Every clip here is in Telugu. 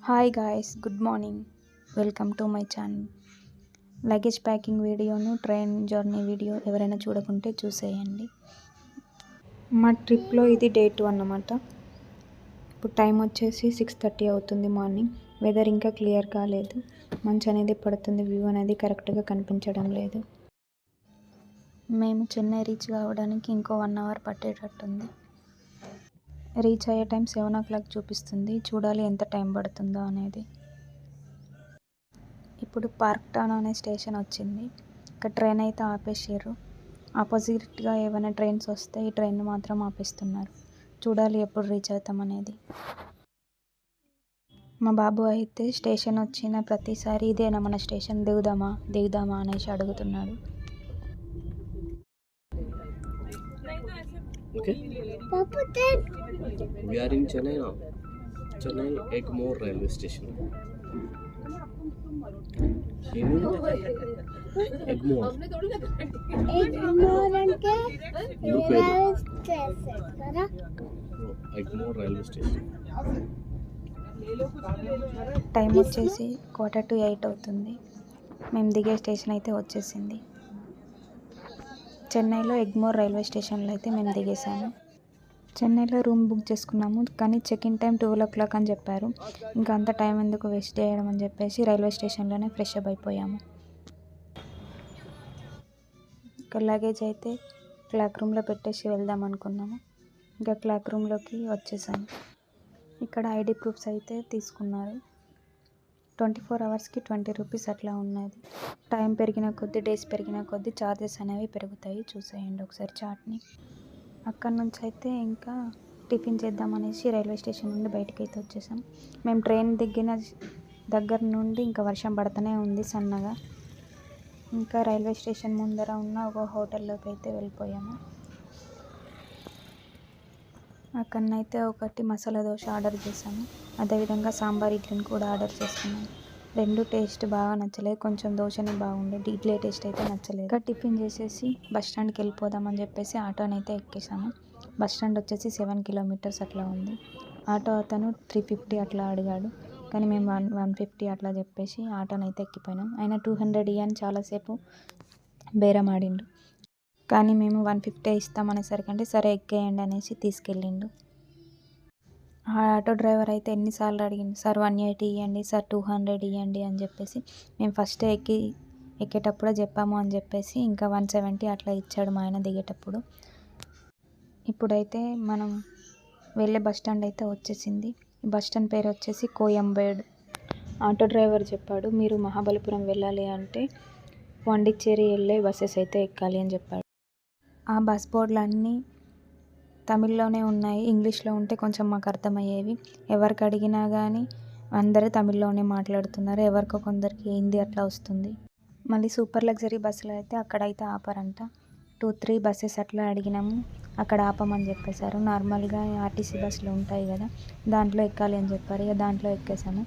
Hi guys, good morning. Welcome to my channel. Luggage packing వీడియోను, ట్రైన్ జర్నీ వీడియో ఎవరైనా చూడకుంటే చూసేయండి. మా ట్రిప్లో ఇది డే 2 అన్నమాట. ఇప్పుడు టైం వచ్చేసి 6:30 అవుతుంది మార్నింగ్. వెదర్ ఇంకా క్లియర్ కాలేదు, మంచు అనేది పడుతుంది, వ్యూ అనేది కరెక్ట్గా కనిపించడం లేదు. మేము చెన్నై రీచ్ కావడానికి ఇంకో 1 అవర్ పట్టేటట్టుంది. రీచ్ అయ్యే టైం 7 o'clock చూపిస్తుంది. చూడాలి ఎంత టైం పడుతుందో అనేది. ఇప్పుడు పార్క్ టౌన్ అనే స్టేషన్ వచ్చింది. ఇక్కడ ట్రైన్ అయితే ఆపేసారు. ఆపోజిట్గా ఏమైనా ట్రైన్స్ వస్తే ఈ ట్రైన్ మాత్రం ఆపేస్తున్నారు. చూడాలి ఎప్పుడు రీచ్ అవుతాం అనేది. మా బాబు అయితే స్టేషన్ వచ్చిన ప్రతిసారి ఇదేనా మన స్టేషన్, దిగుదామా అనేసి అడుగుతున్నాడు. Okay. We are in Chennai now. Chennai Egmore railway station. Egmore. Egmore railway station. Time వచ్చేసి 7:45 అవుతుంది. మేము దిగే స్టేషన్ అయితే వచ్చేసింది. చెన్నైలో ఎగ్మోర్ రైల్వే స్టేషన్లో అయితే మేము దిగేసాము. చెన్నైలో రూమ్ బుక్ చేసుకున్నాము, కానీ చెక్ ఇన్ టైం 12 o'clock అని చెప్పారు. ఇంకా అంత టైం ఎందుకు వేస్ట్ చేయడం అని చెప్పేసి రైల్వే స్టేషన్లోనే ఫ్రెష్ అప్ అయిపోయాము. ఇంకా లగేజ్ అయితే క్లాక్ రూమ్లో పెట్టేసి వెళ్దాం అనుకున్నాము. ఇంకా క్లాక్ రూమ్లోకి వచ్చేసాము. ఇక్కడ ఐడి ప్రూఫ్స్ అయితే తీసుకున్నారు. 24 hours 20 rupees అట్లా ఉన్నది. టైం పెరిగిన కొద్దీ, డేస్ పెరిగిన కొద్దీ ఛార్జెస్ అనేవి పెరుగుతాయి. చూసేయండి ఒకసారి చార్ట్ని. అక్కడ నుంచి అయితే ఇంకా టిఫిన్ చేద్దామనేసి రైల్వే స్టేషన్ నుండి బయటకు అయితే వచ్చేసాం. మేము ట్రైన్ దిగిన దగ్గర నుండి ఇంకా వర్షం పడుతూనే ఉంది సన్నగా. ఇంకా రైల్వే స్టేషన్ ముందర ఉన్న ఒక హోటల్లోకి అయితే వెళ్ళిపోయాము. అక్కడనైతే ఒకటి మసాలా దోశ ఆర్డర్ చేశాము. అదేవిధంగా సాంబార్ ఇడ్లీని కూడా ఆర్డర్ చేసుకున్నాము. రెండు టేస్ట్ బాగా నచ్చలేదు, కొంచెం దోశనే బాగుండే, ఇడ్లీ టేస్ట్ అయితే నచ్చలేదు. ఇంకా టిఫిన్ చేసేసి బస్ స్టాండ్కి వెళ్ళిపోదామని చెప్పేసి ఆటోని అయితే ఎక్కేసాము. బస్ స్టాండ్ వచ్చేసి 7 kilometers అట్లా ఉంది. ఆటో అతను 350 అట్లా అడిగాడు, కానీ మేము 150 అట్లా చెప్పేసి ఆటోని అయితే ఎక్కిపోయినాం. ఆయన 200 అని చాలాసేపు బేరం ఆడిండు, కానీ మేము 150 ఇస్తామనేసరికంటే సరే ఎక్కేయండి అనేసి తీసుకెళ్ళిండు. ఆ ఆటో డ్రైవర్ అయితే ఎన్నిసార్లు అడిగింది, సార్ 180 ఇవ్వండి, సార్ 200 ఇవ్వండి అని చెప్పేసి. మేము ఫస్ట్ ఎక్కేటప్పుడే చెప్పాము అని చెప్పేసి ఇంకా 170 అట్లా ఇచ్చాడు మా ఆయన దిగేటప్పుడు. ఇప్పుడైతే మనం వెళ్ళే బస్ స్టాండ్ అయితే వచ్చేసింది. ఈ బస్ స్టాండ్ పేరు వచ్చేసి కోయంబేడు. ఆటో డ్రైవర్ చెప్పాడు, మీరు మహాబలిపురం వెళ్ళాలి అంటే పాండిచ్చేరి వెళ్ళే బస్సెస్ అయితే ఎక్కాలి అని చెప్పాడు. ఆ బస్ బోర్డులు అన్నీ తమిళ్లోనే ఉన్నాయి. ఇంగ్లీష్లో ఉంటే కొంచెం మాకు అర్థమయ్యేవి. ఎవరికి అడిగినా కానీ అందరూ తమిళ్లోనే మాట్లాడుతున్నారు. ఎవరికో కొందరికి హిందీ అట్లా వస్తుంది. మళ్ళీ సూపర్ లగ్జరీ బస్సులు అయితే అక్కడైతే ఆపరంట. 2-3 buses అట్లా అడిగినాము, అక్కడ ఆపమని చెప్పేశారు. నార్మల్గా ఆర్టీసీ బస్సులు ఉంటాయి కదా, దాంట్లో ఎక్కాలి అని చెప్పారు. ఇక దాంట్లో ఎక్కేసాము.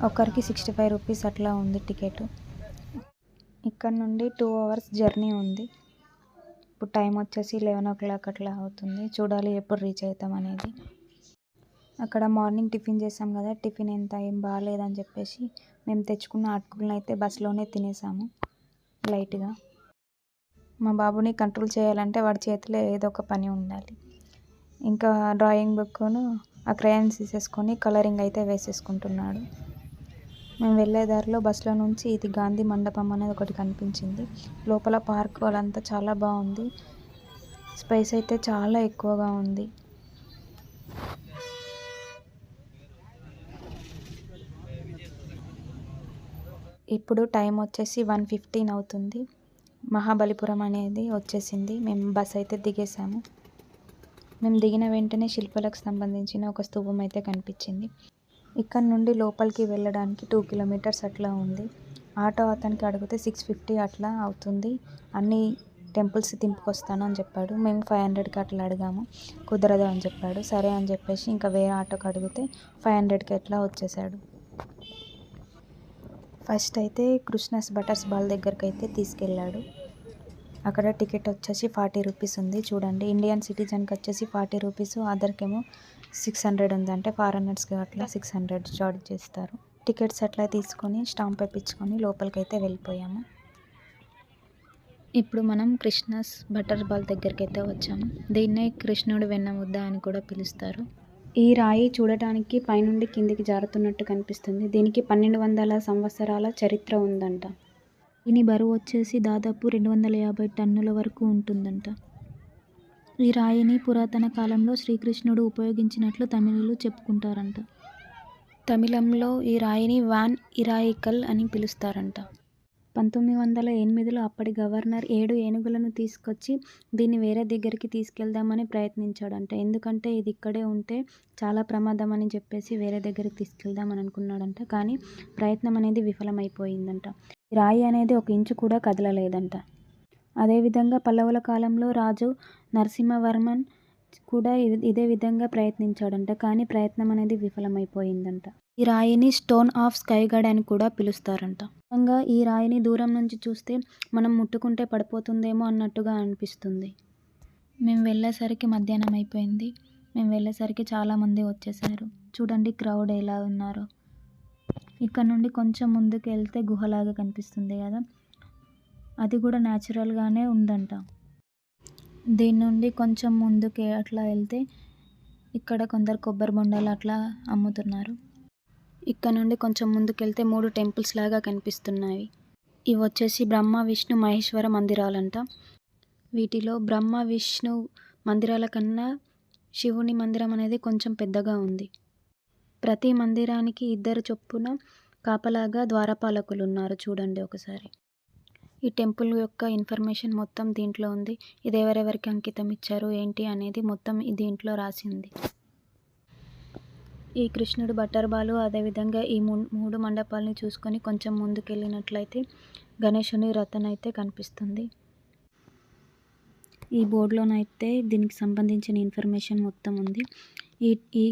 ఒకరికి 65 rupees అట్లా ఉంది టికెట్. ఇక్కడ నుండి 2 hours జర్నీ ఉంది. ఇప్పుడు టైం వచ్చేసి 11 o'clock అట్లా అవుతుంది. చూడాలి ఎప్పుడు రీచ్ అవుతాం అనేది. అక్కడ మార్నింగ్ టిఫిన్ చేసాం కదా, టిఫిన్ ఏం బాగాలేదని చెప్పేసి మేము తెచ్చుకున్న అటుకులను అయితే బస్సులోనే తినేసాము లైట్గా. మా బాబుని కంట్రోల్ చేయాలంటే వాడి చేతిలో ఏదో ఒక పని ఉండాలి. ఇంకా డ్రాయింగ్ బుక్ను ఆ క్రేయాన్స్ తీసేసుకొని కలరింగ్ అయితే వేసేసుకుంటున్నాడు. మేము వెళ్ళే దారిలో బస్సులో నుంచి ఇది గాంధీ మండపం అనేది ఒకటి కనిపించింది. లోపల పార్క్ అదంతా చాలా బాగుంది. స్పేస్ అయితే చాలా ఎక్కువగా ఉంది. ఇప్పుడు టైం వచ్చేసి 1:15 అవుతుంది. మహాబలిపురం అనేది వచ్చేసింది. మేము బస్ అయితే దిగేసాము. మేము దిగిన వెంటనే శిల్పాలకు సంబంధించిన ఒక స్తూపం అయితే కనిపించింది. ఇక్కడ నుండి లోపలికి వెళ్ళడానికి 2 kilometers అట్లా ఉంది. ఆటో అతనికి అడిగితే 650 అట్లా అవుతుంది, అన్ని టెంపుల్స్ తింపుకొస్తాను అని చెప్పాడు. మేము 500కి అట్లా అడిగాము, కుదరదు అని చెప్పాడు. సరే అని చెప్పేసి ఇంకా వేరే ఆటోకి అడిగితే 500కి అట్లా వచ్చేసాడు. ఫస్ట్ అయితే కృష్ణస్ బటర్స్ బాల్ దగ్గరికి అయితే తీసుకెళ్ళాడు. అక్కడ టికెట్ వచ్చేసి 40 రూపీస్ ఉంది. చూడండి, ఇండియన్ సిటిజన్కి వచ్చేసి 40 రూపీస్, అదర్కేమో 600 ఉంది. అంటే ఫారెనర్స్కి అట్లా 600 చార్జ్ చేస్తారు. టికెట్స్ అట్లా తీసుకొని స్టాంప్ వేయించుకొని లోపలికైతే వెళ్ళిపోయాము. ఇప్పుడు మనం కృష్ణస్ బటర్ బాల్ దగ్గరికి అయితే వచ్చాము. దీన్నే కృష్ణుడు వెన్న ముద్ద అని కూడా పిలుస్తారు. ఈ రాయి చూడటానికి పైనుండి కిందికి జారుతున్నట్టు కనిపిస్తుంది. దీనికి 1200 సంవత్సరాల చరిత్ర ఉందంట. దీని బరువు వచ్చేసి దాదాపు 250 టన్నుల వరకు ఉంటుందంట. ఈ రాయిని పురాతన కాలంలో శ్రీకృష్ణుడు ఉపయోగించినట్లు తమిళులు చెప్పుకుంటారంట. తమిళంలో ఈ రాయిని వాన్ ఇరాయికల్ అని పిలుస్తారంట. 1908లో అప్పటి గవర్నర్ 7 ఏనుగులను తీసుకొచ్చి దీన్ని వేరే దగ్గరికి తీసుకెళ్దామని ప్రయత్నించాడంట. ఎందుకంటే ఇది ఇక్కడే ఉంటే చాలా ప్రమాదం అని చెప్పేసి వేరే దగ్గరికి తీసుకెళ్దామని అనుకున్నాడంట. కానీ ప్రయత్నం అనేది విఫలమైపోయిందంట. ఈ రాయి అనేది 1 ఇంచు కూడా కదలలేదంట. అదేవిధంగా పల్లవుల కాలంలో రాజు నరసింహవర్మన్ కూడా ఇదే విధంగా ప్రయత్నించాడంట. కానీ ప్రయత్నం అనేది విఫలమైపోయిందంట. ఈ రాయిని స్టోన్ ఆఫ్ స్కైగాడ్ అని కూడా పిలుస్తారంట. ముఖ్యంగా ఈ రాయిని దూరం నుంచి చూస్తే మనం ముట్టుకుంటే పడిపోతుందేమో అన్నట్టుగా అనిపిస్తుంది. మేము వెళ్ళేసరికి మధ్యాహ్నం అయిపోయింది. మేము వెళ్ళేసరికి చాలామంది వచ్చేసారు. చూడండి క్రౌడ్ ఎలా ఉన్నారో. ఇక్కడ నుండి కొంచెం ముందుకు వెళ్తే గుహలాగా కనిపిస్తుంది కదా, అది కూడా న్యాచురల్గానే ఉందంట. దీని నుండి కొంచెం ముందుకు అట్లా వెళ్తే ఇక్కడ కొందరు కొబ్బరి బొండాలు అట్లా అమ్ముతున్నారు. ఇక్కడ నుండి కొంచెం ముందుకు వెళ్తే 3 టెంపుల్స్ లాగా కనిపిస్తున్నాయి. ఇవి వచ్చేసి బ్రహ్మ విష్ణు మహేశ్వర మందిరాలంట. వీటిలో బ్రహ్మ విష్ణు మందిరాల కన్నా శివుని మందిరం అనేది కొంచెం పెద్దగా ఉంది. ప్రతి మందిరానికి 2 చొప్పున కాపలాగా ద్వారపాలకులు ఉన్నారు. చూడండి ఒకసారి. ఈ టెంపుల్ యొక్క ఇన్ఫర్మేషన్ మొత్తం దీంట్లో ఉంది. ఇది ఎవరెవరికి అంకితం ఇచ్చారు ఏంటి అనేది మొత్తం దీంట్లో రాసి ఉంది. ఈ కృష్ణుడు బట్టర్ బాలు, అదేవిధంగా ఈ 3 మండపాలని చూసుకొని కొంచెం ముందుకు వెళ్ళినట్లయితే గణేశుని రథం అయితే కనిపిస్తుంది. ఈ బోర్డులోనైతే దీనికి సంబంధించిన ఇన్ఫర్మేషన్ మొత్తం ఉంది.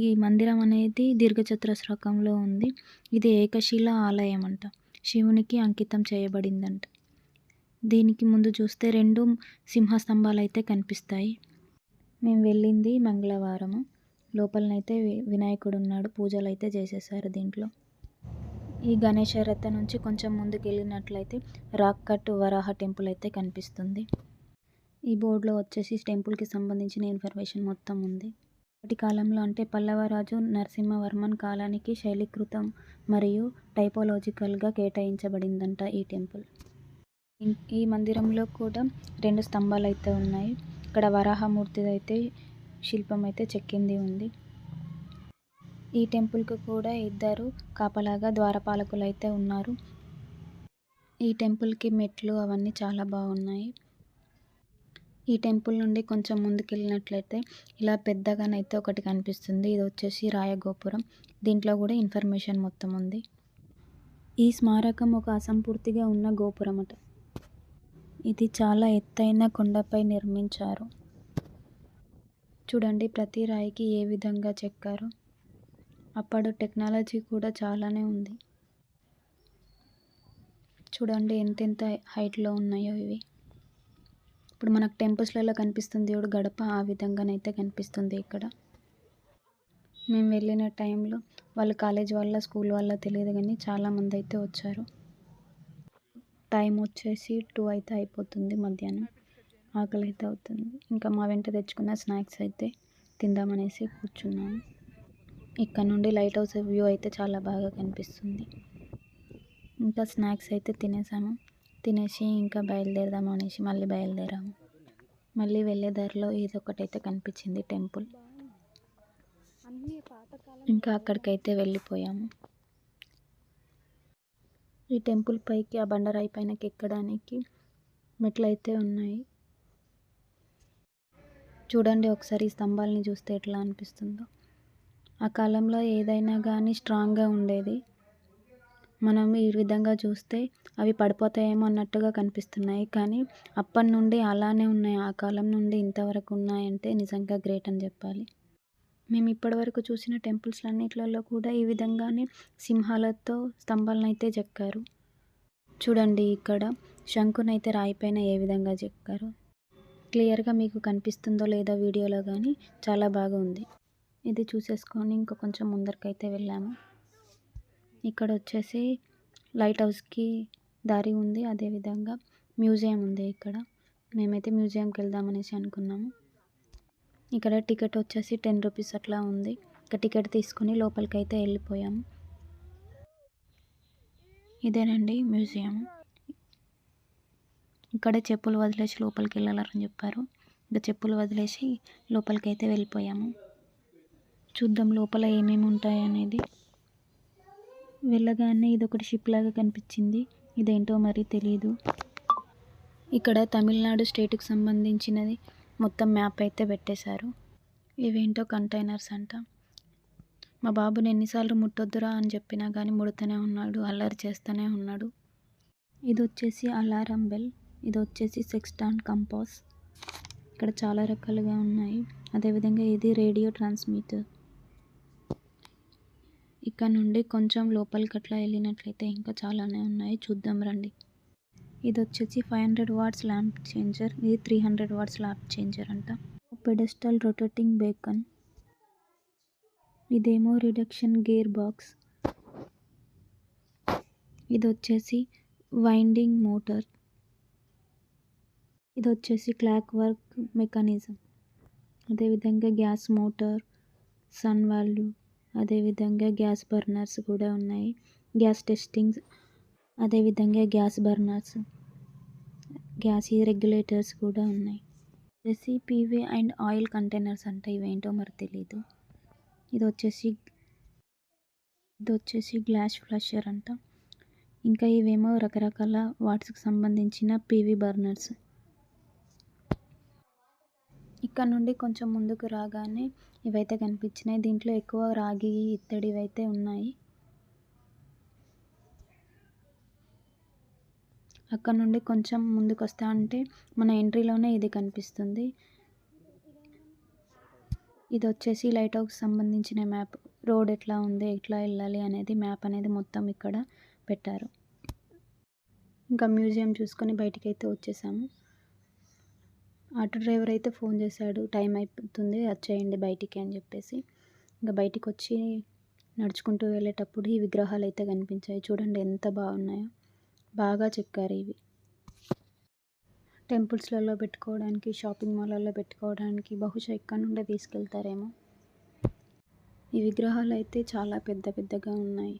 ఈ మందిరం అనేది దీర్ఘచతురస్రాకంలో ఉంది. ఇది ఏకశిల ఆలయం అంట. శివునికి అంకితం చేయబడిందంట. దీనికి ముందు చూస్తే 2 సింహస్తంభాలు అయితే కనిపిస్తాయి. మేము వెళ్ళింది మంగళవారము. లోపలనైతే వినాయకుడు ఉన్నాడు. పూజలు అయితే చేసేసారు దీంట్లో. ఈ గణేశ రథ నుంచి కొంచెం ముందుకు వెళ్ళినట్లయితే రాక్ కట్ వరాహ టెంపుల్ అయితే కనిపిస్తుంది. ఈ బోర్డులో వచ్చేసి టెంపుల్కి సంబంధించిన ఇన్ఫర్మేషన్ మొత్తం ఉంది. అప్పటి కాలంలో అంటే పల్లవ రాజు నరసింహవర్మన్ కాలానికి శైలీకృతం మరియు టైపోలాజికల్గా కేటాయించబడిందంట ఈ టెంపుల్. ఈ మందిరంలో కూడా 2 స్తంభాలు అయితే ఉన్నాయి. ఇక్కడ వరాహమూర్తి అయితే శిల్పం అయితే చెక్కింది ఉంది. ఈ టెంపుల్కి కూడా 2 కాపలాగా ద్వారపాలకులు అయితే ఉన్నారు. ఈ టెంపుల్కి మెట్లు అవన్నీ చాలా బాగున్నాయి. ఈ టెంపుల్ నుండి కొంచెం ముందుకు వెళ్ళినట్లయితే ఇలా పెద్దగానైతే ఒకటి కనిపిస్తుంది. ఇది వచ్చేసి రాయగోపురం. దీంట్లో కూడా ఇన్ఫర్మేషన్ మొత్తం ఉంది. ఈ స్మారకం ఒక అసంపూర్తిగా ఉన్న గోపురం అట. ఇది చాలా ఎత్తైన కొండపై నిర్మించారు. చూడండి ప్రతి రాయికి ఏ విధంగా చెక్కారు. అప్పుడు టెక్నాలజీ కూడా చాలానే ఉంది. చూడండి ఎంతెంత హైట్లో ఉన్నాయో ఇవి. ఇప్పుడు మనకు టెంపుల్స్లలో కనిపిస్తుంది చూడు గడప, ఆ విధంగానైతే కనిపిస్తుంది ఇక్కడ. మేము వెళ్ళిన టైంలో వాళ్ళు కాలేజ్ వాళ్ళ స్కూల్ వాళ్ళ తెలియదు కానీ చాలామంది అయితే వచ్చారు. టైం వచ్చేసి 2 అయితే అయిపోతుంది మధ్యాహ్నం. ఆకలి అయితే అవుతుంది. ఇంకా మా వెంట తెచ్చుకున్న స్నాక్స్ అయితే తిందామనేసి కూర్చున్నాము. ఇక్కడ నుండి లైట్ హౌస్ వ్యూ అయితే చాలా బాగా కనిపిస్తుంది. ఇంకా స్నాక్స్ అయితే తినేసాము. తినేసి ఇంకా బయలుదేరదాము అనేసి మళ్ళీ బయలుదేరాము. మళ్ళీ వెళ్ళే దారిలో ఏదో ఒకటైతే కనిపించింది టెంపుల్. ఇంకా అక్కడికైతే వెళ్ళిపోయాము. ఈ టెంపుల్ పైకి ఆ బండరాయి పైనకి ఎక్కడానికి మెట్లు అయితే ఉన్నాయి. చూడండి ఒకసారి ఈ స్తంభాలని చూస్తే ఎట్లా అనిపిస్తుందో. ఆ కాలంలో ఏదైనా కానీ స్ట్రాంగ్గా ఉండేది. మనం ఈ విధంగా చూస్తే అవి పడిపోతాయేమో అన్నట్టుగా కనిపిస్తున్నాయి. కానీ అప్పటి నుండి అలానే ఉన్నాయి. ఆ కాలం నుండి ఇంతవరకు ఉన్నాయంటే నిజంగా గ్రేట్ అని చెప్పాలి. మేము ఇప్పటివరకు చూసిన టెంపుల్స్ అన్నిట్లలో కూడా ఈ విధంగానే సింహాలతో స్తంభాలను అయితే చెక్కారు. చూడండి ఇక్కడ శంకునైతే రాయిపైన ఏ విధంగా చెక్కారో క్లియర్గా మీకు కనిపిస్తుందో లేదో వీడియోలో కానీ చాలా బాగా ఉంది. ఇది చూసేసుకొని ఇంకా కొంచెం ముందరికైతే వెళ్ళాము. ఇక్కడ వచ్చేసి లైట్ హౌస్కి దారి ఉంది, అదేవిధంగా మ్యూజియం ఉంది. ఇక్కడ మేమైతే మ్యూజియంకి వెళ్దామనేసి అనుకున్నాము. ఇక్కడ టికెట్ వచ్చేసి 10 రూపీస్ అట్లా ఉంది. ఇక టికెట్ తీసుకుని లోపలికైతే వెళ్ళిపోయాము. ఇదేనండి మ్యూజియం. ఇక్కడే చెప్పులు వదిలేసి లోపలికి వెళ్ళాలని చెప్పారు. ఇంకా చెప్పులు వదిలేసి లోపలికైతే వెళ్ళిపోయాము. చూద్దాం లోపల ఏమేమి ఉంటాయి అనేది. వెళ్ళగానే ఇదొకటి షిప్ లాగా కనిపించింది, ఇదేంటో మరి తెలియదు. ఇక్కడ తమిళనాడు స్టేట్కి సంబంధించినది మొత్తం మ్యాప్ అయితే పెట్టేశారు. ఇవేంటో కంటైనర్స్ అంట. మా బాబుని ఎన్నిసార్లు ముట్టొద్దురా అని చెప్పినా కానీ ముడుతూనే ఉన్నాడు, అల్లరి చేస్తూనే ఉన్నాడు. ఇది వచ్చేసి అలారం బెల్, ఇది వచ్చేసి సెక్స్టాన్ కంపాస్. ఇక్కడ చాలా రకాలుగా ఉన్నాయి. అదేవిధంగా ఇది రేడియో ట్రాన్స్మిటర్. ఇక్కడ నుండి కొంచెం లోపలికి అట్లా వెళ్ళినట్లయితే ఇంకా చాలానే ఉన్నాయి, చూద్దాం రండి. ఇది వచ్చేసి 500 వాట్స్ ల్యాంప్ చేంజర్, ఇది 300 వాట్స్ ల్యాంప్ చేంజర్ అంట. పెడెస్టల్ రొటేటింగ్ బేకన్, ఇదేమో రిడక్షన్ గేర్ బాక్స్. ఇది వచ్చేసి వైండింగ్ మోటార్. ఇది వచ్చేసి క్లాక్ వర్క్ మెకానిజం. అదేవిధంగా గ్యాస్ మోటార్, సన్ వాల్వ్, అదేవిధంగా గ్యాస్ బర్నర్స్ కూడా ఉన్నాయి. గ్యాస్ టెస్టింగ్స్, అదేవిధంగా గ్యాస్ బర్నర్స్, గ్యాస్ రెగ్యులేటర్స్ కూడా ఉన్నాయి. వచ్చేసి పీవీ అండ్ ఆయిల్ కంటైనర్స్ అంట, ఇవేంటో మరి తెలీదు. ఇది వచ్చేసి గ్లాస్ ఫ్లషర్ అంట. ఇంకా ఇవేమో రకరకాల వాట్స్కి సంబంధించిన పీవీ బర్నర్స్. ఇక్కడ నుండి కొంచెం ముందుకు రాగానే ఇవైతే కనిపించినాయి. దీంట్లో ఎక్కువ రాగి, ఇత్తడి ఇవైతే ఉన్నాయి. అక్కడ నుండి కొంచెం ముందుకు వస్తా అంటే మన ఎంట్రీలోనే ఇది కనిపిస్తుంది. ఇది వచ్చేసి లైట్ హౌస్కి సంబంధించిన మ్యాప్. రోడ్ ఎట్లా ఉంది, ఎట్లా వెళ్ళాలి అనేది మ్యాప్ అనేది మొత్తం ఇక్కడ పెట్టారు. ఇంకా మ్యూజియం చూసుకొని బయటికి అయితే వచ్చేసాము. ఆటో డ్రైవర్ అయితే ఫోన్ చేశాడు, టైం అయిపోతుంది వచ్చేయండి బయటికి అని చెప్పేసి. ఇంకా బయటికి వచ్చి నడుచుకుంటూ వెళ్ళేటప్పుడు ఈ విగ్రహాలు అయితే కనిపించాయి. చూడండి ఎంత బాగున్నాయో, బాగా చెక్కారు ఇవి. టెంపుల్స్లలో పెట్టుకోవడానికి, షాపింగ్ మాల్లలో పెట్టుకోవడానికి బహుశా ఇక్కడ నుండే తీసుకెళ్తారేమో. ఈ విగ్రహాలు అయితే చాలా పెద్ద పెద్దగా ఉన్నాయి.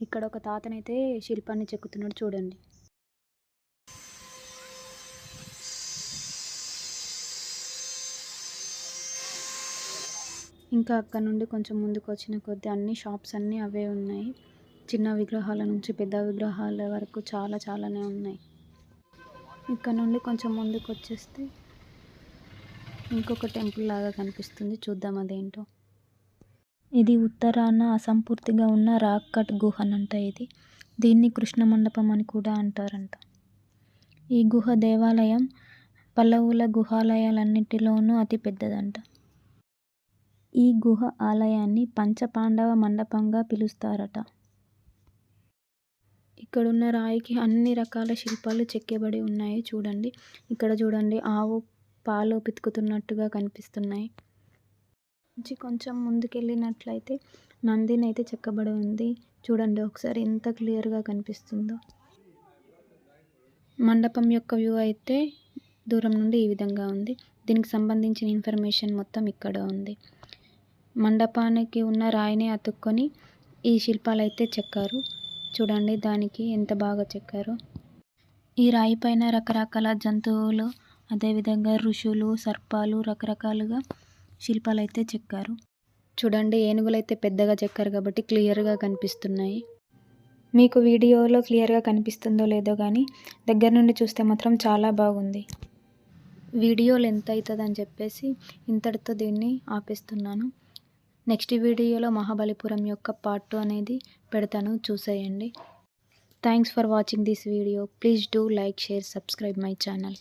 ఇక్కడ ఒక తాతనైతే శిల్పాన్ని చెక్కుతున్నాడు చూడండి. ఇంకా అక్కడ నుండి కొంచెం ముందుకు వచ్చిన కొద్దీ అన్ని షాప్స్ అన్నీ అవే ఉన్నాయి. చిన్న విగ్రహాల నుంచి పెద్ద విగ్రహాల వరకు చాలానే ఉన్నాయి. ఇక్కడ నుండి కొంచెం ముందుకు వచ్చేస్తే ఇంకొక టెంపుల్ లాగా కనిపిస్తుంది, చూద్దాం అదేంటో. ఇది ఉత్తరాన అసంపూర్తిగా ఉన్న రాక్ కట్ గుహనంట. దీన్ని కృష్ణ మండపం అని కూడా అంటారంట. ఈ గుహ దేవాలయం పల్లవుల గుహాలయాలన్నిటిలోనూ అతి పెద్దదంట. ఈ గుహ ఆలయాన్ని పంచపాండవ మండపంగా పిలుస్తారట. ఇక్కడున్న రాయికి అన్ని రకాల శిల్పాలు చెక్కబడి ఉన్నాయి చూడండి. ఇక్కడ చూడండి ఆవు పాలు పితుకుతున్నట్టుగా కనిపిస్తున్నాయి. కొంచెం ముందుకెళ్ళినట్లయితే నందిని అయితే చెక్కబడి ఉంది. చూడండి ఒకసారి ఎంత క్లియర్గా కనిపిస్తుందో. మండపం యొక్క వ్యూ అయితే దూరం నుండి ఈ విధంగా ఉంది. దీనికి సంబంధించిన ఇన్ఫర్మేషన్ మొత్తం ఇక్కడ ఉంది. మండపానికి ఉన్న రాయిని అతుక్కొని ఈ శిల్పాలు అయితే చెక్కారు. చూడండి దానికి ఎంత బాగా చెక్కారో. ఈ రాయి పైన రకరకాల జంతువులు, అదేవిధంగా ఋషులు, సర్పాలు, రకరకాలుగా శిల్పాలు అయితే చెక్కారు. చూడండి ఏనుగులు అయితే పెద్దగా చెక్కారు కాబట్టి క్లియర్గా కనిపిస్తున్నాయి. మీకు వీడియోలో క్లియర్గా కనిపిస్తుందో లేదో కానీ దగ్గర నుండి చూస్తే మాత్రం చాలా బాగుంది. వీడియో లెంత్ అవుతుందని చెప్పేసి ఇంతటితో దీన్ని ఆపేస్తున్నాను. నెక్స్ట్ వీడియోలో మహాబలిపురం యొక్క పార్ట్ 2 అనేది పెడతాను, చూసేయండి. Thanks for watching this video. Please do like, share, subscribe my channel.